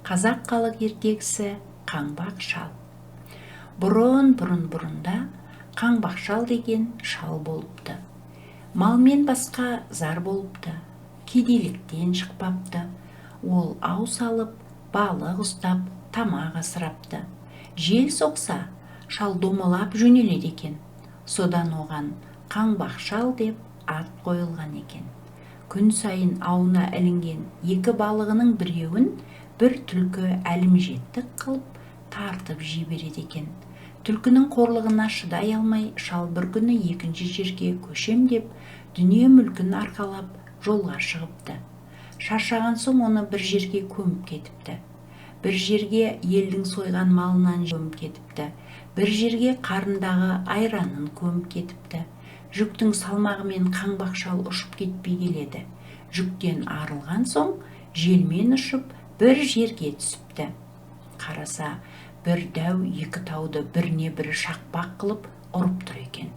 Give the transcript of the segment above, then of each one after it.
Қазақ халық ертегісі Қаңбақ шал. Бұрында Қаңбақ шал деген шал болыпты. Малмен басқа зар болыпты, кедейліктен шықпапты. Ол ау салып, балық ұстап, тамақ асырапты. Жел соқса, шал домалап жөнеледі екен. Содан оған Қаңбақ шал деп ат қойылған екен. Күн сайын ауына ілінген екі балығының біреуін бір түлкі әлімжеттік қылып тартып жібереді екен. Түлкінің қорлығына шыдай алмай, шал бір күні екінші жерге көшем деп, дүние мүлкін арқалап жолға шығыпты. Шаршаған соң оны бір жерге көміп кетіпті. Бір жерге елдің сойған малынан көміп кетіпті. Бір жерге қарындағы айранын көміп кетіпті. Жүктің салмағымен Қаңбақ шал ұшып кетпей келеді. Жүктен арылған соң желмен ұшып бір жерге түсіпті. Қараса, бір дәу екі тауды біріне бірі шақпақ қылып ұрып тұр екен.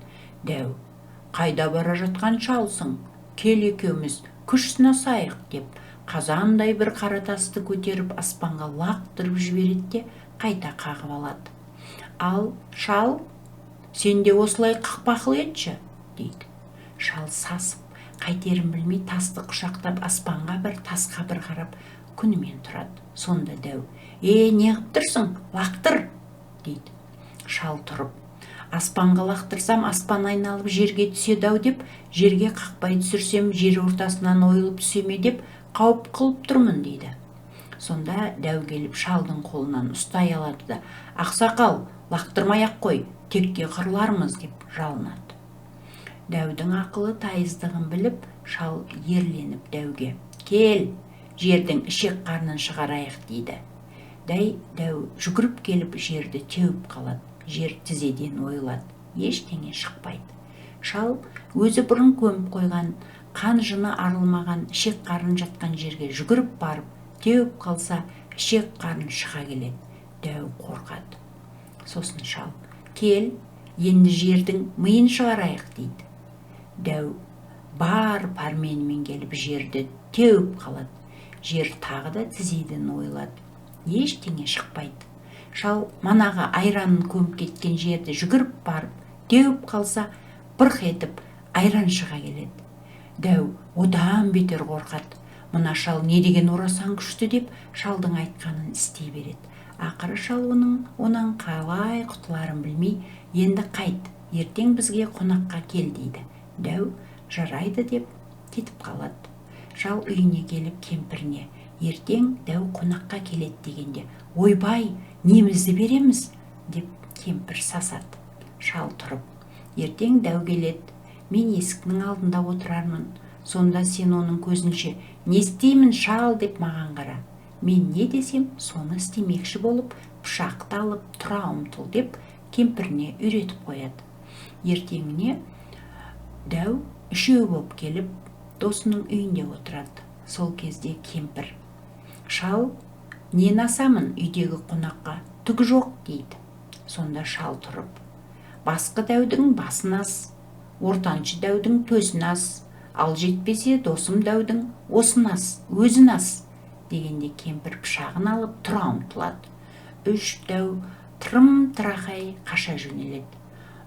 Дәу: "Қайда бара жатқан шалсың? Кел екеуміз күш сынасайық" деп, қазандай бір қара тасты көтеріп аспанға лақтырып жібереді де қайта қағып алады. "Ал, шал, сен де осылай қақпақыл етші" дейді. Шал сасып, қайтерін білмей тасты құшақтап аспанға бір, тасқа бір қарап күнімен тұрады. Сонда дәу: не қып тұрсың? Лақтыр" дейді. Шал тұрып: "Аспанға лақтырсам аспан айналып жерге түседі-ау деп, жерге қақпай түсірсем жер ортасынан ойылып түсеме деп қауіп қылып тұрмын" дейді. Сонда дәу келіп шалдың қолынан ұстай алады да: "Ақсақал, лақтырмай-ақ қой, текке қырылармыз" деп жалынады. Дәудің ақылы тайыздығын біліп, шал ерленіп дәуге: "Кел, жердің ішек қарнын шығарайық" дейді. Дәу жүгіріп келіп жерді теуіп қалады. Жер тізеден ойылады, ештеңе шықпайды. Шал өзі бұрын көміп қойған, қан жыны арылмаған ішек қарын жатқан жерге жүгіріп барып, теуіп қалса, ішек қарын шыға келеді. Дәу қорқады. Сосын шал: "Кел, енді жердің миын шығарайық" дейді. Дәу бар пәрменімен келіп жерді теуіп қалады. Жер тағы да тізеден ойылады, ештеңе шықпайды. Шал манағы айранын көміп кеткен жерді жүгіріп барып, теуіп қалса, бұрқ етіп айран шыға келеді. Дәу одан бетер қорқады. Мына шал не деген орасан күшті деп, шалдың айтқанын істей береді. Ақыры шал онан қалай құтыларын білмей: "Енді қайт, ертең бізге қонаққа кел" дейді. Дәу жарайды деп кетіп қалады. Шал үйіне келіп кемпіріне: "Ертең дәу қонаққа келеді" дегенде: "Ойбай, немізді береміз" деп кемпір сасады. Шал тұрып: "Ертең дәу келеді, мен есіктің алдында отырармын. Сонда сен оның көзінше не істеймін шал деп маған қара. Мен не десем, соны істемекші болып, пышақты алып тұра ұмтыл" деп кемпіріне үйретіп қояды. Ертеңіне дәу үшеу болып келіп, досының үйінде отырады. Сол кезде кемпір: "Шал, нен асамын үйдегі қонаққа, түгі жоқ" дейді. Сонда шал тұрып: "Басқы дәудің басын ас, ортаншы дәудің төсін ас, ал жетпесе досым дәудің осын ас, өзін ас" дегенде кемпір пышағын алып тұра ұмтылады. Үш дәу тырым-тырақай қаша жөнеледі.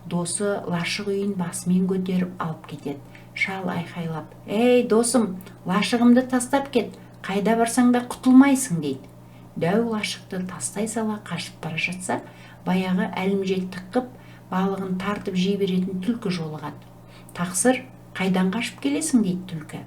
Досы лашық үйін басымен көтеріп алып кетеді. Шал айқайлап: "Ей, досым, лашығымды тастап кет, қайда барсаң да құтылмайсың" дейді. Дәу лашықты тастай сала қашып бара жатса, баяғы әлімжеттік қып балығын тартып жей беретін түлкі жолығады. "Тақсыр, қайдан қашып келесің" дейді түлкі.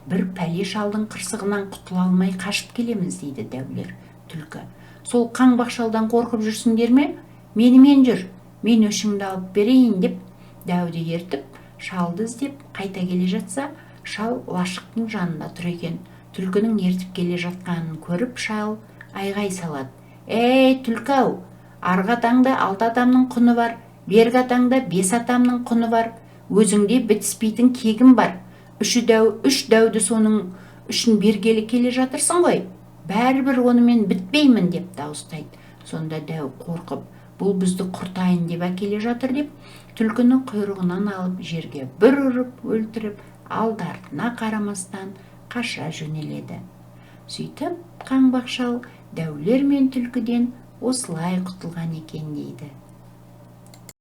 "Бір пәле шалдың қырсығынан құтыла алмай қашып келеміз" дейді дәулер. Түлкі: "Сол Қаңбақ шалдан қорқып жүрсіңдер ме? Менімен жүр, мен өшіңді алып берейін" деп дәуді ертіп, шалды іздеп қайта келе жатса, шал лашықтың жанында тұр екен. Түлкінің ертіп келе жатқанын көріп, шал айғай салады: "Ей, түлкі-ау, арғы атаңда 6 адамның құны бар, бергі атаңда 5 атамның құны бар. Өзіңде бітіспейтін кегім бар. Үш дәуді соның үшін бергелі келе жатырсың ғой. Бәрібір онымен бітпеймін" деп дауыстайды. Сонда дәу қорқып: "Бұл бізді құртайын деп әкеле жатыр" деп, түлкіні құйрығынан алып жерге бір ұрып өлтіріп, алды-артына қарамастан қаша жөнеледі. Сөйтіп Қаңбақ шал дәулер мен түлкіден осылай құтылған екен дейді.